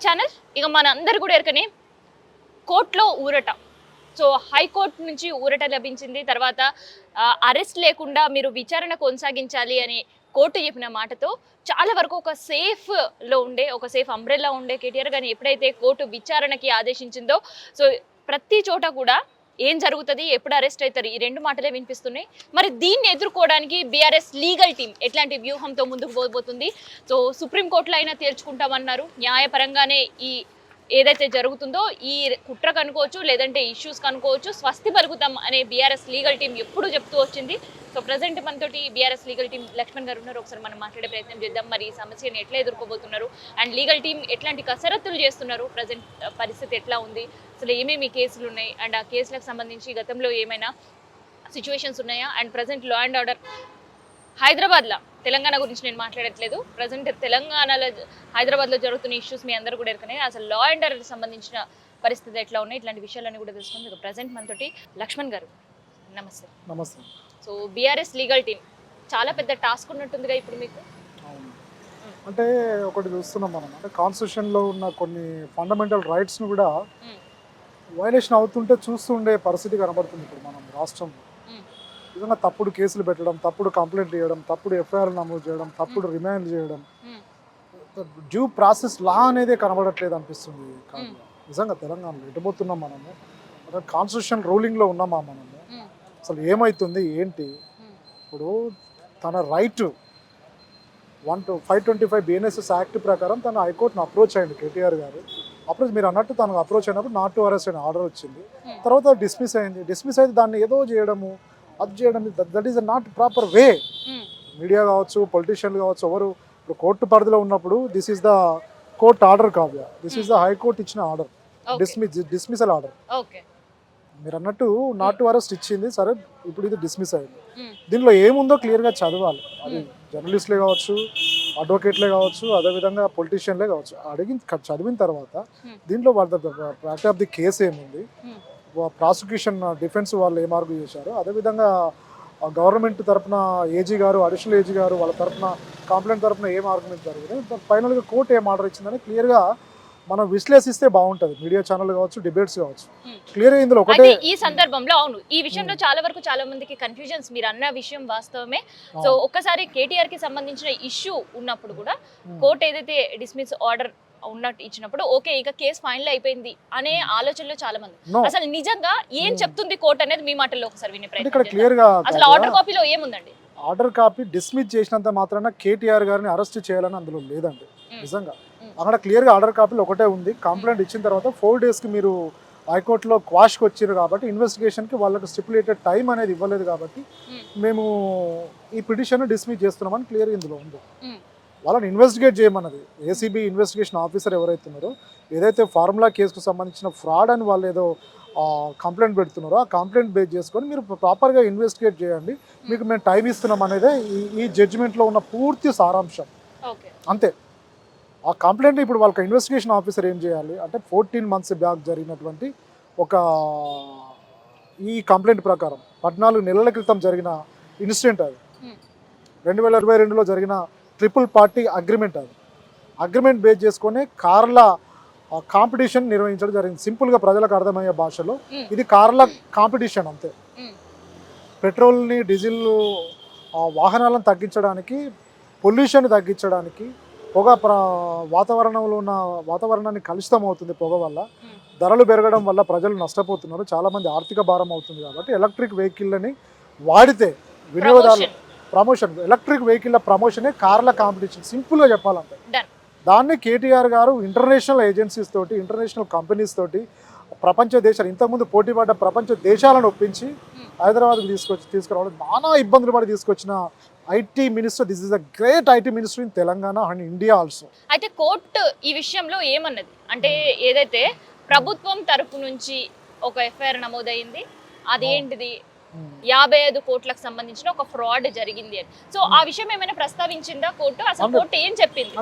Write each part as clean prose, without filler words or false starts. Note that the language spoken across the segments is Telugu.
ఛానల్. ఇక మన అందరు కూడా ఎరకనే కోర్టులో ఊరట. సో హైకోర్టు నుంచి ఊరట లభించింది. తర్వాత అరెస్ట్ లేకుండా మీరు విచారణ కొనసాగించాలి అని కోర్టు చెప్పిన మాటతో చాలా వరకు ఒక సేఫ్ అంబ్రెల్లా ఉండే కేటీఆర్ కానీ ఎప్పుడైతే కోర్టు విచారణకి ఆదేశించిందో సో ప్రతి చోట కూడా ఏం జరుగుతుంది, ఎప్పుడు అరెస్ట్ అవుతారు, ఈ రెండు మాటలే వినిపిస్తున్నాయి. మరి దీన్ని ఎదుర్కోవడానికి బీఆర్ఎస్ లీగల్ టీం ఎట్లాంటి వ్యూహంతో ముందుకు పోబోతుంది? సో సుప్రీంకోర్టులో అయినా తేల్చుకుంటామన్నారు. న్యాయపరంగానే ఈ ఏదైతే జరుగుతుందో ఈ కుట్ర కనుకోవచ్చు, లేదంటే ఇష్యూస్ కనుకోవచ్చు, స్వస్తి పలుకుతాం అనే బీఆర్ఎస్ లీగల్ టీం ఎప్పుడు చెప్తూ వచ్చింది. సో ప్రజెంట్ మనతోటి బీఆర్ఎస్ లీగల్ టీం లక్ష్మణ్ గారు ఉన్నారు. ఒకసారి మనం మాట్లాడే ప్రయత్నం చేద్దాం. మరి ఈ సమస్యను ఎట్లా ఎదుర్కోబోతున్నారు అండ్ లీగల్ టీం ఎట్లాంటి కసరత్తులు చేస్తున్నారు, ప్రజెంట్ పరిస్థితి ఎట్లా ఉంది, అసలు ఏమేమి కేసులు ఉన్నాయి అండ్ ఆ కేసులకు సంబంధించి గతంలో ఏమైనా సిచ్యువేషన్స్ ఉన్నాయా and present law and order హైదరాబాద్లో, తెలంగాణ గురించి నేను మాట్లాడట్లేదు, ప్రజెంట్ తెలంగాణలో హైదరాబాద్లో జరుగుతున్న ఇష్యూస్ మీ అందరూ కూడా ఎరుకనే, అసలు లా అండ్ ఆర్డర్కి సంబంధించిన పరిస్థితి ఎట్లా ఉన్నాయి, ఇట్లాంటి విషయాలన్నీ కూడా తెలుసుకుంది. ప్రజెంట్ మనతోటి లక్ష్మణ్ గారు. నమస్తే. నమస్తే. సో బీఆర్ఎస్ లీగల్ టీం చాలా పెద్ద టాస్క్ ఉన్నట్టుందిగా ఇప్పుడు మీకు. అంటే ఒకటి చూస్తున్నాం మనం, అంటే కాన్స్టిట్యూషన్లో ఉన్న కొన్ని ఫండమెంటల్ రైట్స్ను కూడా వైలేషన్ అవుతుంటే చూస్తుండే పరిస్థితి కనబడుతుంది ఇప్పుడు మనం రాష్ట్రంలో. నిజంగా తప్పుడు కేసులు పెట్టడం, తప్పుడు కంప్లైంట్లు చేయడం, తప్పుడు ఎఫ్ఐఆర్ నమోదు చేయడం, తప్పుడు రిమాండ్ చేయడం, డ్యూ ప్రాసెస్ లా అనేది కనబడట్లేదు అనిపిస్తుంది. నిజంగా తెలంగాణలో ఎటుపోతున్నాం మనము, కాన్స్టిట్యూషన్ రూలింగ్లో ఉన్నామా మనము, అసలు ఏమవుతుంది ఏంటి? ఇప్పుడు తన రైట్ 525 BNSS యాక్ట్ ప్రకారం తను హైకోర్టును అప్రోచ్ అయ్యింది కేటీఆర్ గారు. అప్రోచ్ మీరు అన్నట్టు తనకు అప్రోచ్ అయినప్పుడు నాట్ టు అరెస్ట్ అనే ఆర్డర్ వచ్చింది. తర్వాత డిస్మిస్ అయింది. డిస్మిస్ అయితే దాన్ని ఏదో చేయడము, అది చేయడం, that is not proper way. Media కావచ్చు, పొలిటీషియన్లు కావచ్చు, ఎవరు ఇప్పుడు కోర్టు పరిధిలో ఉన్నప్పుడు this is the court order కాదు, దిస్ ఈస్ ద హైకోర్టు ఇచ్చిన ఆర్డర్, డిస్మిసల్ ఆర్డర్. మీరు అన్నట్టు నాట్ టు అరెస్ట్ ఇచ్చింది, సరే ఇప్పుడు ఇది డిస్మిస్ అయింది. దీనిలో ఏముందో క్లియర్గా చదవాలి. అది జర్నలిస్టులే కావచ్చు, అడ్వకేట్లే కావచ్చు, అదేవిధంగా పొలిటీషియన్లే కావచ్చు, చదివిన తర్వాత దీంట్లో ఫ్యాక్ట్ ఆఫ్ ది కేసు ఏముంది, ప్రాసిక్యూషన్ డిఫెన్స్ వాళ్ళు ఏం ఆర్గ్యూ చేశారు, అదేవిధంగా గవర్నమెంట్ తరఫున ఏజీ గారు, అడిషనల్ ఏజీ గారు వాళ్ళ తరఫున కంప్లైంట్ తరఫున ఏం ఆర్గ్యుమెంట్ జరిగింది, ఫైనల్గా కోర్టు ఏం ఆర్డర్ ఇచ్చిందని క్లియర్గా మనం విశ్లేషిస్తే బాగుంటుంది. మీడియా ఛానల్ కావచ్చు, డిబేట్స్ కావచ్చు, క్లియర్ ఇందులో ఒకటే. ఈ సందర్భంలో అవును, ఈ విషయంలో చాలా వరకు చాలా మందికి కన్ఫ్యూజన్స్, మీరు అన్న విషయం వాస్తవమే. సో ఒక్కసారి కేటీఆర్ కి సంబంధించిన ఇష్యూ ఉన్నప్పుడు కూడా కోర్టు ఏదైతే డిస్మిస్ ఆర్డర్ ఉన్నట్టు ఇచ్చినప్పుడు ఓకే ఇక కేసు ఫైనల్ అయిపోయింది అనే ఆలోచనలో చాలా మంది, అసలు నిజంగా ఏం చెప్తుంది కోర్టు అనేది మీ మాటల్లో ఒకసారి వినే ప్రయత్నం. అసలు ఆర్డర్ కాపీలో ఏముందండి? ఆర్డర్ కాపీ డిస్మిస్ చేసినంత మాత్రాన కేటీఆర్ గారిని అరెస్ట్ చేయాలని అందులో లేదండి. నిజంగా అక్కడ క్లియర్గా ఆర్డర్ కాపీలో ఒకటే ఉంది. కంప్లైంట్ ఇచ్చిన తర్వాత 4 daysకి మీరు హైకోర్టులో క్వాష్కి వచ్చారు కాబట్టి ఇన్వెస్టిగేషన్కి వాళ్ళకి స్టిపులేటెడ్ టైం అనేది ఇవ్వలేదు కాబట్టి మేము ఈ పిటిషన్ డిస్మిస్ చేస్తున్నామని క్లియర్గా ఇందులో ఉంది. వాళ్ళని ఇన్వెస్టిగేట్ చేయమన్నది ఏసీబీ ఇన్వెస్టిగేషన్ ఆఫీసర్ ఎవరైతే ఉన్నారో, ఏదైతే ఫార్ములా కేసుకు సంబంధించిన ఫ్రాడ్ అని వాళ్ళు ఏదో కంప్లైంట్ పెడుతున్నారో ఆ కంప్లైంట్ బేస్ చేసుకొని మీరు ప్రాపర్గా ఇన్వెస్టిగేట్ చేయండి, మీకు మేము టైం ఇస్తున్నాం అనేదే ఈ జడ్జిమెంట్లో ఉన్న పూర్తి సారాంశం. అంతే. ఆ కంప్లైంట్ ఇప్పుడు వాళ్ళకి ఇన్వెస్టిగేషన్ ఆఫీసర్ ఏం చేయాలి అంటే 14 months బ్యాక్ జరిగినటువంటి ఒక ఈ కంప్లైంట్ ప్రకారం 14 నెలల క్రితం జరిగిన ఇన్సిడెంట్ అది, 2022లో జరిగిన ట్రిపుల్ పార్టీ అగ్రిమెంట్. అది అగ్రిమెంట్ బేస్ చేసుకొని కార్ల కాంపిటీషన్ నిర్వహించడం జరిగింది. సింపుల్గా ప్రజలకు అర్థమయ్యే భాషలో ఇది కార్ల కాంపిటీషన్ అంతే. పెట్రోల్ని, డీజిల్ వాహనాలను తగ్గించడానికి, పొల్యూషన్ తగ్గించడానికి, పొగ వాతావరణంలో ఉన్న వాతావరణాన్ని కలుషితం అవుతుంది పొగ వల్ల, ధరలు పెరగడం వల్ల ప్రజలు నష్టపోతున్నారు, చాలామంది ఆర్థిక భారం అవుతుంది. కాబట్టి ఎలక్ట్రిక్ వెహికల్ని వాడితే వినియోగదారులు ప్రమోషన్, ఎలక్ట్రిక్ వెహికల్ల ప్రమోషనే కార్ల కాంపిటీషన్. సింపుల్గా చెప్పాలంటే దాన్ని కేటీఆర్ గారు ఇంటర్నేషనల్ ఏజెన్సీస్ తోటి, ఇంటర్నేషనల్ కంపెనీస్ తోటి, ప్రపంచ దేశాలు ఇంతకుముందు పోటీ పడ్డ ప్రపంచ దేశాలను ఒప్పించి హైదరాబాద్కి తీసుకురావడం, నానా ఇబ్బందులు పడి తీసుకొచ్చిన IT minister. This is a great IT minister in Telangana and India also. అయితే కోర్టు ఈ విషయంలో ఏమన్నది అంటే, ఏదైతే ప్రభుత్వం తరపు నుంచి ఒక ఎఫ్ఐఆర్ నమోదైంది, అదేంటిది 55 కోట్లకు సంబంధించిన ఒక ఫ్రాడ్ జరిగింది అని. సో ఆ విషయం ఏమైనా ప్రస్తావించిందా కోర్టు? అసలు కోర్టు ఏం చెప్పింది?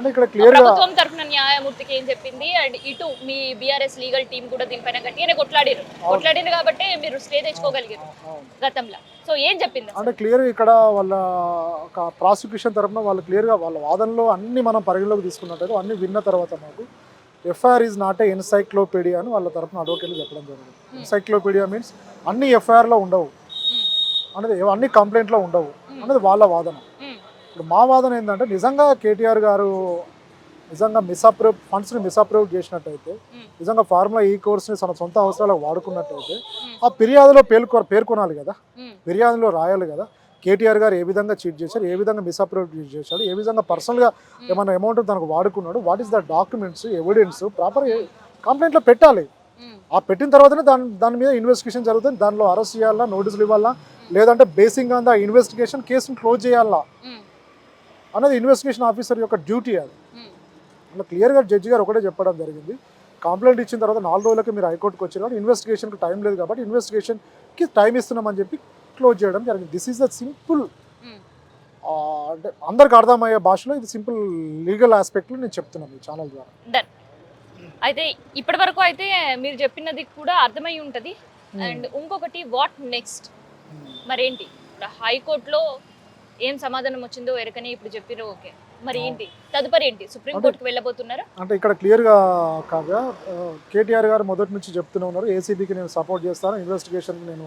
ప్రభుత్వం తరఫున న్యాయమూర్తికి ఏం చెప్పింది అండ్ ఇటు మీ బీఆర్ఎస్ లీగల్ టీం కూడా దీనిపైన గట్టిగానే కొట్లాడారు కాబట్టి మీరు స్టే తెచ్చుకోగలిగారు గతంలో. సో ఏం చెప్పింది అంటే క్లియర్ ఇక్కడ వాళ్ళ ప్రాసిక్యూషన్ తరఫున వాళ్ళు క్లియర్గా వాళ్ళ వాదనలో అన్ని మనం పరిగణలోకి తీసుకున్నట్టు అన్ని విన్న తర్వాత మాకు FIR is not a encyclopaedia అని వాళ్ళ తరఫున అడ్వకేట్లు చెప్పడం జరిగింది. ఎన్సైక్లోపీడియా మీన్స్ అన్ని ఎఫ్ఐఆర్లో ఉండవు అనేది, అన్ని కంప్లైంట్లో ఉండవు అనేది వాళ్ళ వాదన. ఇప్పుడు మా వాదన ఏంటంటే నిజంగా కేటీఆర్ గారు నిజంగా ఫండ్స్ని మిస్అప్రూవ్ చేసినట్టయితే, నిజంగా ఫార్ములా ఈ కోర్స్ని తన సొంత అవసరాలకు వాడుకున్నట్టయితే ఆ ఫిర్యాదులో పేర్కొనాలి కదా, ఫిర్యాదులో రాయాలి కదా కేటీఆర్ గారు ఏ విధంగా చీట్ చేశారు, ఏ విధంగా మిస్అప్రూవ్ చేశాడు, ఏ విధంగా పర్సనల్గా ఏమైనా అమౌంట్ తనకు వాడుకున్నాడు, what is the documents evidence proper కంప్లైంట్లో పెట్టాలి. ఆ పెట్టిన తర్వాతనే దాని మీద ఇన్వెస్టిగేషన్ జరుగుతుంది. దానిలో అరెస్ట్ చేయాలా, నోటీసులు ఇవ్వాలా, లేదంటే బేసింగ్ ఆన్ ద ఇన్వెస్టిగేషన్ కేసును క్లోజ్ చేయాలా అనేది ఇన్వెస్టిగేషన్ ఆఫీసర్ యొక్క డ్యూటీ. అది అలా క్లియర్గా జడ్జి గారు ఒకటే చెప్పడం జరిగింది. కంప్లైంట్ ఇచ్చిన తర్వాత 4 రోజులకి మీరు హైకోర్టుకి వచ్చారు కాబట్టి ఇన్వెస్టిగేషన్కి టైం లేదు కాబట్టి ఇన్వెస్టిగేషన్కి టైం ఇస్తున్నామని చెప్పి క్లోజ్ చేయడం జరిగింది. దిస్ ఈజ్ ద సింపుల్, అంటే అందరికి అర్థమయ్యే భాషలో ఇది సింపుల్ లీగల్ ఆస్పెక్ట్లో నేను చెప్తున్నాను ఈ ఛానల్ ద్వారా. డన్. అయితే ఇప్పటి వరకు అయితే మీరు చెప్పినది కూడా అర్థమై ఉంటుంది. అండ్ ఇంకొకటి వాట్ నెక్స్ట్, మరేంటి ఇప్పుడు హైకోర్టులో ఏం సమాధానం వచ్చిందో ఎరకని ఇప్పుడు చెప్పిరు, ఓకే, మరి ఏంటి తదుపరి ఏంటి, సుప్రీంకోర్టుకి వెళ్ళబోతున్నారా? అంటే ఇక్కడ క్లియర్గా కాగా కేటీఆర్ గారు మొదటి నుంచి చెప్తూనే ఉన్నారు, ఏసీబీకి నేను సపోర్ట్ చేస్తాను, ఇన్వెస్టిగేషన్కి నేను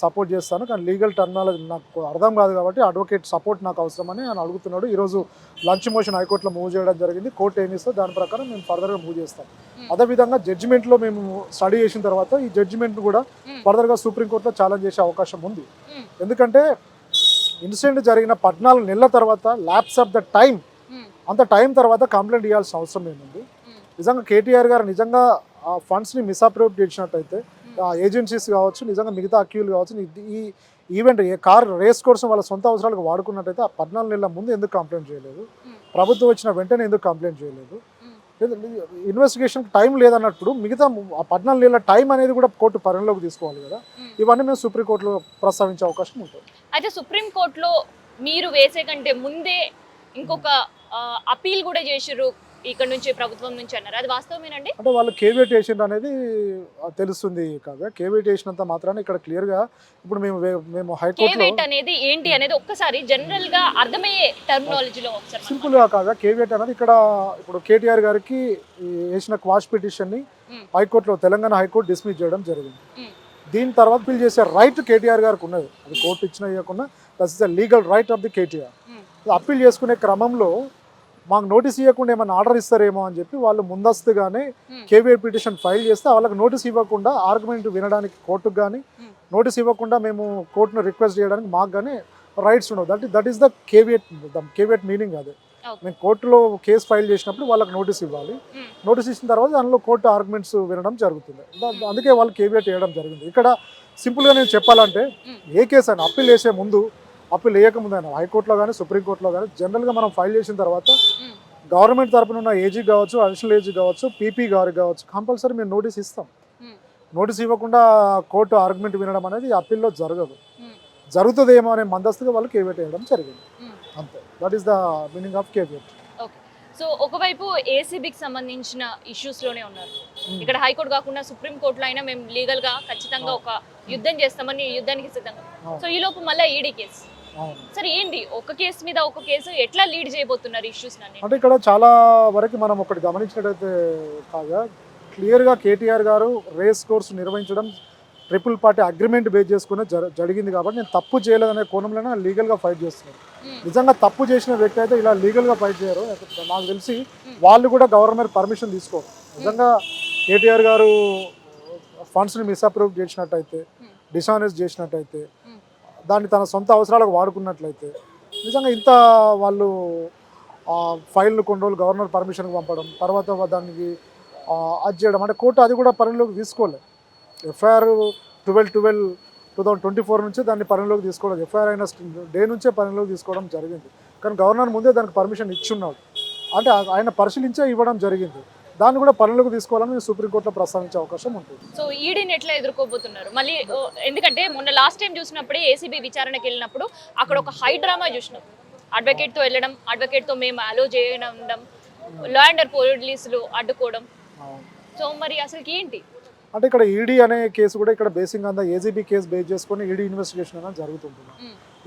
సపోర్ట్ చేస్తాను, కానీ లీగల్ టర్మినాలజీ నాకు అర్థం కాదు కాబట్టి అడ్వకేట్ సపోర్ట్ నాకు అవసరమని ఆయన అడుగుతున్నాడు. ఈరోజు లంచ్ మోషన్ హైకోర్టులో మూవ్ చేయడం జరిగింది. కోర్టు ఏమి ఇస్తే దాని ప్రకారం మేము ఫర్దర్గా మూవ్ చేస్తాం. అదేవిధంగా జడ్జిమెంట్లో మేము స్టడీ చేసిన తర్వాత ఈ జడ్జిమెంట్ను కూడా ఫర్దర్గా సుప్రీంకోర్టులో ఛాలెంజ్ చేసే అవకాశం ఉంది. ఎందుకంటే ఇన్సిడెంట్ జరిగిన 14 నెలల తర్వాత ల్యాప్స్ ఆఫ్ ద టైం, అంత టైం తర్వాత కంప్లైంట్ ఇవ్వాల్సిన అవసరం ఏముంది? నిజంగా కేటీఆర్ గారు నిజంగా ఆ ఫండ్స్ని మిస్అప్రూవ్ చేసినట్టయితే ఏజెన్సీస్ కావచ్చు, నిజంగా మిగతా అక్యూలు కావచ్చు, ఈ ఈవెంట్ కార్ రేస్ కోసం వాళ్ళ సొంత అవసరాలకు వాడుకున్నట్టయితే ఆ 14 నెలల ముందు ఎందుకు కంప్లైంట్ చేయలేదు? ప్రభుత్వం వచ్చిన వెంటనే ఎందుకు కంప్లైంట్ చేయలేదు? ఇన్వెస్టిగేషన్కి టైం లేదన్నప్పుడు మిగతా ఆ 14 నెలల టైం అనేది కూడా కోర్టు పరిగణలోకి తీసుకోవాలి కదా. ఇవన్నీ మేము సుప్రీంకోర్టులో ప్రస్తావించే అవకాశం ఉంటుంది. అయితే సుప్రీంకోర్టులో మీరు వేసే కంటే ముందే ఇంకొక అపీల్ కూడా చేసిర్రు ఇక్కడ నుంచి, ప్రభుత్వం నుంచి అన్నారు, అది వాస్తవమేనండి? అంటే వాళ్ళు కేవియేట్ చేసిండ్రు అనేది తెలుస్తుంది కాగా, కేవియేట్ చేసినంత మాత్రాన్ని ఇక్కడ క్లియర్గా ఇప్పుడు మేము హైకోర్టులో కేవియేట్ అనేది ఏంటి అనేది ఒక్కసారి జనరల్ గా అర్థమయ్యే టర్మినాలజీలో ఒకసారి సింపుల్గా కాగా, కేవియేట్ అనేది ఇక్కడ ఇప్పుడు కేటీఆర్ గారికి వేసిన క్వాష్ పిటిషన్ని హైకోర్టులో తెలంగాణ హైకోర్టు డిస్మిస్ చేయడం జరిగింది. దీని తర్వాత అప్పీల్ చేసే రైట్ కేటీఆర్ గారికి ఉన్నది, అది కోర్టు ఇచ్చిన ఇవ్వకుండా that is the legal right of the KTR. Appeal చేసుకునే క్రమంలో మాకు నోటీస్ ఇవ్వకుండా ఏమైనా ఆర్డర్ ఇస్తారేమో అని చెప్పి వాళ్ళు ముందస్తుగానే కేవీఐ పిటిషన్ ఫైల్ చేస్తే వాళ్ళకి నోటీస్ ఇవ్వకుండా ఆర్గ్యుమెంట్ వినడానికి కోర్టుకు కానీ, నోటీస్ ఇవ్వకుండా మేము కోర్టును రిక్వెస్ట్ చేయడానికి మాకు కానీ రైట్స్ ఉండవు. That is the caveat meaning. అదే మేము కోర్టులో కేసు ఫైల్ చేసినప్పుడు వాళ్ళకి నోటీస్ ఇవ్వాలి. నోటీస్ ఇచ్చిన తర్వాత దానిలో కోర్టు ఆర్గ్యుమెంట్స్ వినడం జరుగుతుంది. అందుకే వాళ్ళు కేవియేట్ చేయడం జరిగింది. ఇక్కడ సింపుల్గా నేను చెప్పాలంటే ఏ కేసు అయినా అప్పీల్ వేసే ముందు, అప్పీల్ వేయకముందు అయినా హైకోర్టులో కానీ సుప్రీంకోర్టులో కానీ జనరల్గా మనం ఫైల్ చేసిన తర్వాత గవర్నమెంట్ తరపున ఉన్న ఏజీ కావచ్చు, అడిషనల్ ఏజీ కావచ్చు, పీపీ గారికి కావచ్చు, కంపల్సరీ మేము నోటీస్ ఇస్తాం. నోటీస్ ఇవ్వకుండా కోర్టు ఆర్గ్యుమెంట్ వినడం అనేది అప్పీల్లో జరగదు. జరుగుతుందేమో అనే మందస్తుగా వాళ్ళు కేవియేట్ చేయడం జరిగింది, అంతే. That is the meaning of caveat. So ఒకవైపు ఏసీబీకి సంబంధించిన ఇష్యూస్లోనే ఉన్నారు, ఇక్కడ హైకోర్టు కాకుండా సుప్రీంకోర్టులో అయినా మేము లీగల్గా ఖచ్చితంగా ఒక యుద్ధం చేస్తామని యుద్ధానికి సిద్ధంగా. సో ఈ లోపు మళ్ళీ ఈడీ కేసు. సరే ఏంటి, ఒక కేసు మీద ఒక కేసు ఎట్లా లీడ్ చేయబోతున్నారు ఇష్యూస్? అంటే ఇక్కడ చాలా వరకు మనం ఒకటి గమనించినట్టయితే కాగా, క్లియర్గా కేటీఆర్ గారు రేస్ కోర్సు నిర్వహించడం ట్రిపుల్ పార్టీ అగ్రిమెంట్ బేస్ చేసుకుని జరిగింది కాబట్టి నేను తప్పు చేయలేదనే కోణంలోనే లీగల్గా ఫైట్ చేస్తున్నారు. నిజంగా తప్పు చేసిన వ్యక్తి అయితే ఇలా లీగల్గా ఫైట్ చేయరు. నాకు తెలిసి వాళ్ళు కూడా గవర్నమెంట్ పర్మిషన్ తీసుకోరు. నిజంగా కేటీఆర్ గారు ఫండ్స్ని మిస్అప్రూవ్ చేసినట్టయితే, డిసానెస్ట్ చేసినట్టయితే, దాన్ని తన సొంత అవసరాలకు వాడుకున్నట్లయితే, నిజంగా ఇంత వాళ్ళు ఫైల్ను కొన్ని రోజులు గవర్నర్ పర్మిషన్కి పంపడం, తర్వాత దానికి అది చేయడం అంటే కోర్టు అది కూడా పరిగణలోకి తీసుకోలేదు. ఎఫ్ఐఆర్ 12/12/2024 నుంచి దాన్ని పరిగణలోకి తీసుకోవడం, ఎఫ్ఐఆర్ అయిన డే నుంచే పరిగణలోకి తీసుకోవడం జరిగింది. కానీ గవర్నర్ ముందే దానికి పర్మిషన్ ఇచ్చున్నాడు, అంటే ఆయన పరిశీలించే ఇవ్వడం జరిగింది. దాన్ని కూడా పరిగణలోకి తీసుకోవాలని సుప్రీంకోర్టులో ప్రస్తావించే అవకాశం ఉంటుంది. సో ఈడీని ఎట్లా ఎదుర్కోబోతున్నారు మళ్ళీ? ఎందుకంటే మొన్న లాస్ట్ టైం చూసినప్పుడే ఏసీబీ విచారణకి వెళ్ళినప్పుడు అక్కడ ఒక హై డ్రామా చూసినాం. అడ్వకేట్తో వెళ్ళడం, అడ్వకేట్తో మేము అలో చేయడం, లా అండ్ ఆర్డర్ పోలీసులు అడ్డుకోవడం. సో మరి అసలుకి ఏంటి అంటే ఇక్కడ ఈడీ అనే కేసు కూడా ఇక్కడ బేసింగ్ అంతా ఏజీబీ కేసు బేస్ చేసుకొని ఈడీ ఇన్వెస్టిగేషన్ అనేది జరుగుతుంటుంది.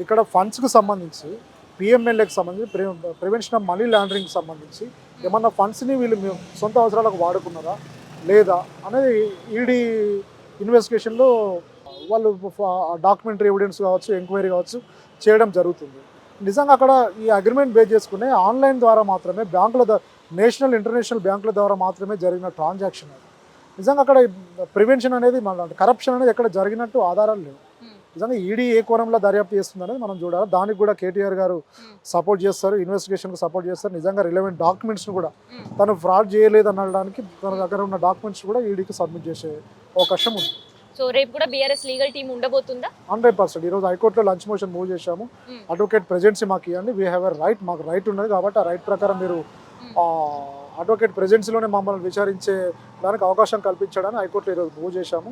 ఇక్కడ ఫండ్స్కి సంబంధించి, పిఎంఎల్ఏకి సంబంధించి, ప్రివెన్షన్ ఆఫ్ మనీ లాండరింగ్కి సంబంధించి ఏమన్నా ఫండ్స్ని వీళ్ళు సొంత అవసరాలకు వాడుకున్నారా లేదా అనేది ఈడీ ఇన్వెస్టిగేషన్లో వాళ్ళు డాక్యుమెంటరీ ఎవిడెన్స్ కావచ్చు, ఎంక్వైరీ కావచ్చు చేయడం జరుగుతుంది. నిజంగా అక్కడ ఈ అగ్రిమెంట్ బేస్ చేసుకునే ఆన్లైన్ ద్వారా మాత్రమే బ్యాంకుల నేషనల్ ఇంటర్నేషనల్ బ్యాంకుల ద్వారా మాత్రమే జరిగిన ట్రాన్సాక్షన్. నిజంగా అక్కడ ప్రివెన్షన్ అనేది కరప్షన్ అనేది ఎక్కడ జరిగినట్టు ఆధారాలు లేవు. నిజంగా ఈడీ ఏ కోణంలో దర్యాప్తు చేస్తుంది అనేది మనం చూడాలి. దానికి కూడా కేటీఆర్ గారు సపోర్ట్ చేస్తారు, ఇన్వెస్టిగేషన్కి సపోర్ట్ చేస్తారు. నిజంగా రిలవెంట్ డాక్యుమెంట్స్ని కూడా తను ఫ్రాడ్ చేయలేదు అనడానికి తన దగ్గర ఉన్న డాక్యుమెంట్స్ కూడా ఈడీకి సబ్మిట్ చేసే అవకాశం ఉంది. సో రేపు కూడా బీఆర్ఎస్ లీగల్ టీమ్ ఉండబోతుందా? 100%. ఈరోజు హైకోర్టులో లంచ్ మోషన్ మూవ్ చేశాము. అడ్వకేట్ ప్రెజెన్సీ మాకు ఇవ్వండి, వీ హ్యావ్ ఎ రైట్, మాకు రైట్ ఉన్నది కాబట్టి ఆ రైట్ ప్రకారం మీరు అడ్వకేట్ ప్రెజెన్సీలోనే మమ్మల్ని విచారించే దానికి అవకాశం కల్పించడానికి హైకోర్టులో ఈరోజు మూవ్ చేశాము.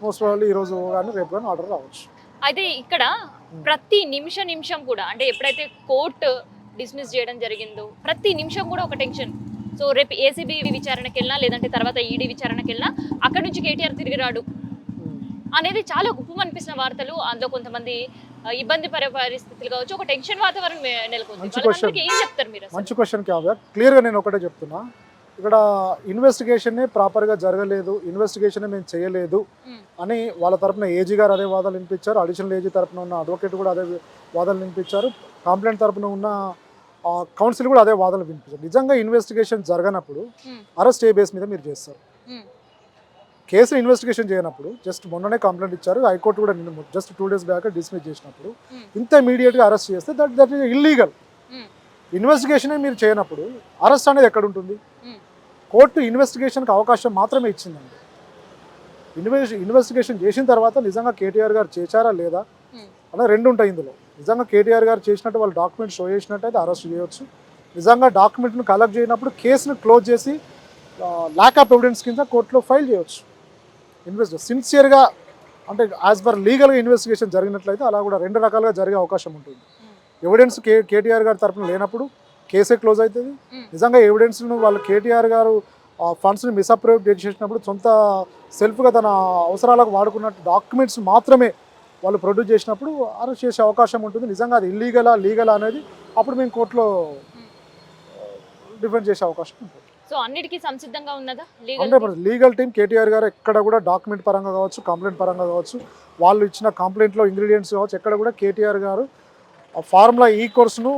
మోస్ట్ ప్రాబబ్లీ ఈరోజు కానీ రేపు కానీ ఆర్డర్ రావచ్చు. అయితే ఇక్కడ ప్రతి నిమిషం కూడా అంటే ఎప్పుడైతే కోర్టు డిస్మిస్ చేయడం జరిగిందో ప్రతి నిమిషం కూడా ఒక టెన్షన్. సో రేపు ఏసీబీ విచారణకి వెళ్ళినా లేదంటే తర్వాత ఈడీ విచారణకి వెళ్ళినా అక్కడ నుంచి కేటీఆర్ తిరిగి రాడు అనేది చాలా గుప్పమనిపిస్తున్న వార్తలు. అందులో కొంతమంది ఇబ్బంది పడే పరిస్థితులు కావచ్చు, ఒక టెన్షన్ వాతావరణం నెలకొంది. ఏం చెప్తారు మీరు? మంచి క్వశ్చన్ కావ్య. క్లియర్గా నేను ఒకటే చెప్తున్నా, ఇక్కడ ఇన్వెస్టిగేషనే ప్రాపర్గా జరగలేదు, ఇన్వెస్టిగేషన్ మేము చేయలేదు అని వాళ్ళ తరపున ఏజీ గారు అదే వాదనలు వినిపించారు, అడిషనల్ ఏజీ తరపున ఉన్న అడ్వకేట్ కూడా అదే వాదనలు వినిపించారు, కంప్లైంట్ తరపున ఉన్న కౌన్సిల్ కూడా అదే వాదనలు వినిపించారు. నిజంగా ఇన్వెస్టిగేషన్ జరగనప్పుడు అరెస్ట్ ఏ బేస్ మీద మీరు చేస్తారు? కేసు ఇన్వెస్టిగేషన్ చేయనప్పుడు జస్ట్ మొన్ననే కంప్లైంట్ ఇచ్చారు, హైకోర్టు కూడా జస్ట్ 2 days బ్యాక్ డిస్మిస్ చేసినప్పుడు ఇంత ఇమీడియట్గా అరెస్ట్ చేస్తే దట్ ఈస్ ఇల్లీగల్. ఇన్వెస్టిగేషన్ మీరు చేయనప్పుడు అరెస్ట్ అనేది ఎక్కడ ఉంటుంది? కోర్టు ఇన్వెస్టిగేషన్కి అవకాశం మాత్రమే ఇచ్చిందండి. ఇన్వెస్టిగేషన్ చేసిన తర్వాత నిజంగా కేటీఆర్ గారు చేశారా లేదా అలా 2 ఉంటాయి ఇందులో. నిజంగా కేటీఆర్ గారు చేసినట్టు వాళ్ళు డాక్యుమెంట్ షో చేసినట్టయితే అరెస్ట్ చేయవచ్చు. నిజంగా డాక్యుమెంట్ను కలెక్ట్ చేయనప్పుడు కేసును క్లోజ్ చేసి ల్యాక్ ఆఫ్ ఎవిడెన్స్ కింద కోర్టులో ఫైల్ చేయవచ్చు. సిన్సియర్గా అంటే యాజ్ పర్ లీగల్గా ఇన్వెస్టిగేషన్ జరిగినట్లయితే అలా కూడా 2 రకాలుగా జరిగే అవకాశం ఉంటుంది. ఎవిడెన్స్ కేటీఆర్ గారి తరఫున లేనప్పుడు కేసే క్లోజ్ అవుతుంది. నిజంగా ఎవిడెన్స్ను వాళ్ళు కేటీఆర్ గారు ఫండ్స్ని మిస్అప్రోప్రియేట్ చేసినప్పుడు సొంత సెల్ఫ్గా తన అవసరాలకు వాడుకున్నట్టు డాక్యుమెంట్స్ మాత్రమే వాళ్ళు ప్రొడ్యూస్ చేసినప్పుడు అరెస్ట్ చేసే అవకాశం ఉంటుంది. నిజంగా అది ఇల్లీగలా లీగలా అనేది అప్పుడు మేము కోర్టులో డిఫెండ్ చేసే అవకాశం ఉంటుంది. సో అన్నిటికీ సంసిద్ధంగా ఉన్నదా లీగల్ టీమ్? కేటీఆర్ గారు ఎక్కడ కూడా డాక్యుమెంట్ పరంగా కావచ్చు, కంప్లైంట్ పరంగా కావచ్చు, వాళ్ళు ఇచ్చిన కంప్లైంట్లో ఇంగ్రీడియంట్స్ కావచ్చు, ఎక్కడ కూడా కేటీఆర్ గారు ఫార్ములా ఈ కోర్సును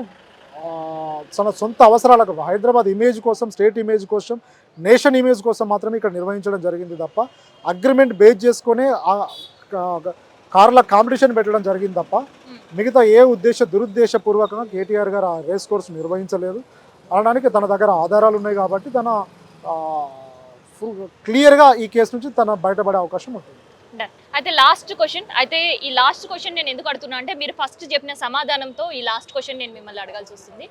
తన సొంత అవసరాలకు హైదరాబాద్ ఇమేజ్ కోసం, స్టేట్ ఇమేజ్ కోసం, నేషన్ ఇమేజ్ కోసం మాత్రమే ఇక్కడ నిర్వహించడం జరిగింది తప్ప అగ్రిమెంట్ బేస్ చేసుకునే కార్ల కాంపిటీషన్ పెట్టడం జరిగింది తప్ప మిగతా ఏ దురుద్దేశపూర్వకంగా కేటీఆర్ గారు ఆ రేస్ కోర్సు నిర్వహించలేదు అనడానికి తన దగ్గర ఆధారాలు ఉన్నాయి కాబట్టి తన క్లియర్గా ఈ కేసు నుంచి తన బయటపడే అవకాశం ఉంటుంది. అయితే లాస్ట్ క్వశ్చన్, అయితే ఈ లాస్ట్ క్వశ్చన్ నేను ఎందుకు అడుగుతున్నా అంటే మీరు ఫస్ట్ చెప్పిన సమాధానంతో ఈ లాస్ట్ క్వశ్చన్ నేను మిమ్మల్ని అడగాల్సి వస్తుంది.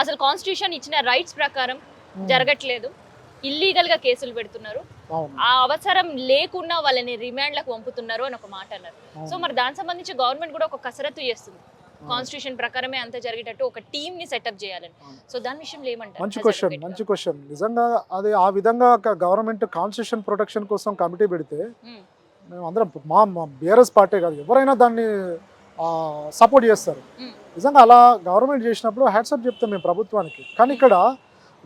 అసలు కాన్స్టిట్యూషన్ ఇచ్చిన రైట్స్ ప్రకారం జరగట్లేదు, ఇల్లీగల్ గా కేసులు పెడుతున్నారు, ఆ అవసరం లేకుండా వాళ్ళని రిమాండ్లకు పంపుతున్నారు అని ఒక మాట అన్నారు. సో మరి దానికి సంబంధించి గవర్నమెంట్ కూడా ఒక కసరత్తు చేస్తుంది, కాన్స్టిట్యూషన్ ప్రకారమే అంత జరిగేటట్టు ఒక టీమ్ ని సెటప్ చేయాలని. సో దాని విషయంలో ఏమంటారు? మంచి క్వశ్చన్. నిజంగా అది ఆ విధంగా గవర్నమెంట్ కాన్స్టిట్యూషన్ ప్రొటెక్షన్ కోసం కమిటీ పెడితే మేము అందరం మా బీఆర్ఎస్ పార్టీ కాదు ఎవరైనా దాన్ని సపోర్ట్ చేస్తారు. నిజంగా అలా గవర్నమెంట్ చేసినప్పుడు హ్యాట్సప్ చెప్తాం మేము ప్రభుత్వానికి. కానీ ఇక్కడ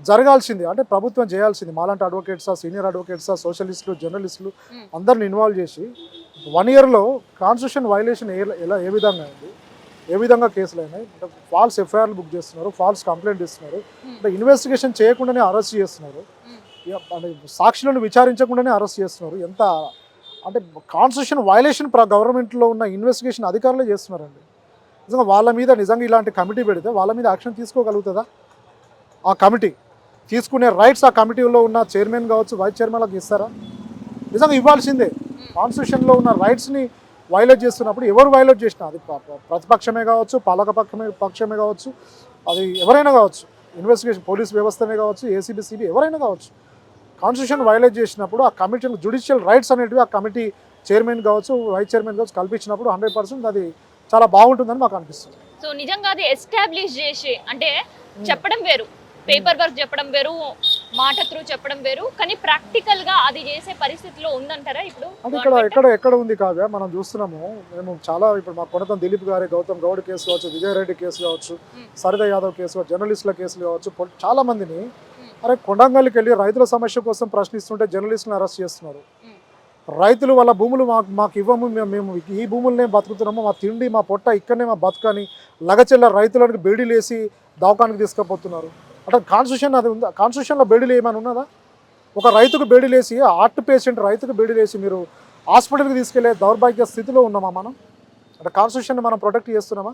జరగాల్సింది అంటే ప్రభుత్వం చేయాల్సింది మాలాంటి అడ్వకేట్సా, సీనియర్ అడ్వకేట్సా, సోషలిస్టులు, జర్నలిస్టులు అందరిని ఇన్వాల్వ్ చేసి 1 yearలో కాన్స్టిట్యూషన్ వైలేషన్ ఏ విధంగా అయింది, ఏ విధంగా కేసులు అయినాయి, ఫాల్స్ ఎఫ్ఐఆర్లు బుక్ చేస్తున్నారు, ఫాల్స్ కంప్లైంట్ ఇస్తున్నారు, అంటే ఇన్వెస్టిగేషన్ చేయకుండానే అరెస్ట్ చేస్తున్నారు, అంటే సాక్షులను విచారించకుండానే అరెస్ట్ చేస్తున్నారు. ఎంత అంటే కాన్స్టిట్యూషన్ వైలేషన్ గవర్నమెంట్లో ఉన్న ఇన్వెస్టిగేషన్ అధికారులే చేస్తున్నారండి. నిజంగా వాళ్ళ మీద నిజంగా ఇలాంటి కమిటీ పెడితే వాళ్ళ మీద యాక్షన్ తీసుకోగలుగుతుందా? ఆ కమిటీ తీసుకునే రైట్స్ ఆ కమిటీలో ఉన్న చైర్మన్ కావచ్చు, వైస్ చైర్మన్లకు ఇస్తారా? నిజంగా ఇవ్వాల్సిందే. కాన్స్టిట్యూషన్లో ఉన్న రైట్స్ని వైలేట్ చేస్తున్నప్పుడు ఎవరు వైలేట్ చేసినా అది ప్రతిపక్షమే కావచ్చు, పక్షమే కావచ్చు, అది ఎవరైనా కావచ్చు, ఇన్వెస్టిగేషన్ పోలీస్ వ్యవస్థనే కావచ్చు, ఏసీబీ, సిబి ఎవరైనా కావచ్చు, కాన్స్టిట్యూషన్ వైలేట్ చేసినప్పుడు ఆ కమిటీ జ్యుడిషియల్ రైట్స్ అనేటివి ఆ కమిటీ చైర్మన్ కావచ్చు, వైస్ చైర్మన్ కావచ్చు కల్పించినప్పుడు 100% అది చాలా బాగుంటుందని మాకు అనిపిస్తుంది. సో నిజంగా అది ఎస్టాబ్లిష్ చేసి అంటే చెప్పడం వేరు, పేపర్ వర్క్ చెప్పడం వేరు, మాట త్రూ చెప్పడం వేరు, కానీ ప్రాక్టికల్ గా అది చేసే పరిస్థితిలో ఉందంటారా ఇప్పుడు? అది ఎక్కడ ఉంది కావ్య, మనం చూస్తున్నాము. మేము చాలా ఇప్పుడు మా కొనతం దిలీప్ గారి, గౌతమ్ గౌడ్ కేసు కావచ్చు, విజయరెడ్డి కేసు కావచ్చు, సరిత యాదవ్ కేసు కావచ్చు, జర్నలిస్టుల కేసులు కావచ్చు, చాలా మందిని అరే కొండంగల్కి వెళ్ళి రైతుల సమస్య కోసం ప్రశ్నిస్తుంటే జర్నలిస్టులను అరెస్ట్ చేస్తున్నారు. ఉమ్, రైతులు వాళ్ళ భూములు మాకు ఇవ్వము, మేము ఈ భూములనే బతుకుతున్నాము, మా తిండి మా పొట్ట ఇక్కడనే మా బతుకని లగచెల్ల రైతులకు బేడీలేసి దవాఖానికి తీసుకుపోతున్నారు. అంటే కాన్స్టిట్యూషన్ అది ఉందా? కాన్స్టిట్యూషన్లో బేడీలు ఏమైనా ఉన్నదా? ఒక రైతుకు బేడీలేసి, హార్ట్ పేషెంట్ రైతుకు బేడీలేసి మీరు హాస్పిటల్కి తీసుకెళ్లే దౌర్భాగ్య స్థితిలో ఉన్నామా మనం? అంటే కాన్స్టిట్యూషన్ని మనం ప్రొటెక్ట్ చేస్తున్నామా?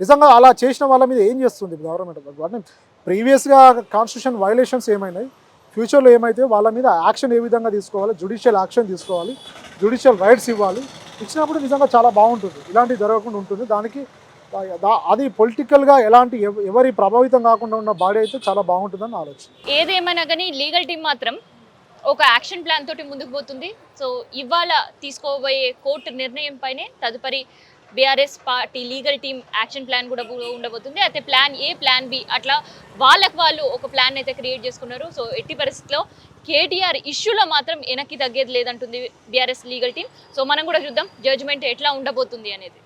నిజంగా అలా చేసిన వాళ్ళ మీద ఏం చేస్తుంది గవర్నమెంట్? అంటే ప్రీవియస్గా కాన్స్టిట్యూషన్ వైలేషన్స్ ఏమైనాయి, ఫ్యూచర్లో ఏమైతే వాళ్ళ మీద యాక్షన్ ఏ విధంగా తీసుకోవాలి, జ్యుడిషియల్ యాక్షన్ తీసుకోవాలి, జ్యుడిషియల్ రైట్స్ ఇవ్వాలి. ఇచ్చినప్పుడు నిజంగా చాలా బాగుంటుంది, ఇలాంటివి జరగకుండా ఉంటుంది. దానికి అది పొలిటికల్గా ఎలాంటి ఎవరి ప్రభావితం కాకుండా ఉన్న బాడీ అయితే చాలా బాగుంటుందని ఆలోచన. ఏదేమైనా కానీ లీగల్ టీం మాత్రం ఒక యాక్షన్ ప్లాన్ తోటి ముందుకు పోతుంది. సో ఇవాళ తీసుకోబోయే కోర్టు నిర్ణయం పైనే తదుపరి BRS party legal team action plan కూడా ఉండబోతుంది. అయితే ప్లాన్ ఏ, ప్లాన్ బి, అట్లా వాళ్ళకు వాళ్ళు ఒక ప్లాన్ అయితే క్రియేట్ చేసుకున్నారు. సో ఎట్టి పరిస్థితిలో కేటీఆర్ ఇష్యూలో మాత్రం వెనక్కి తగ్గేది లేదంటుంది బీఆర్ఎస్ లీగల్ టీం. సో మనం కూడా చూద్దాం జడ్జిమెంట్ ఎట్లా ఉండబోతుంది అనేది.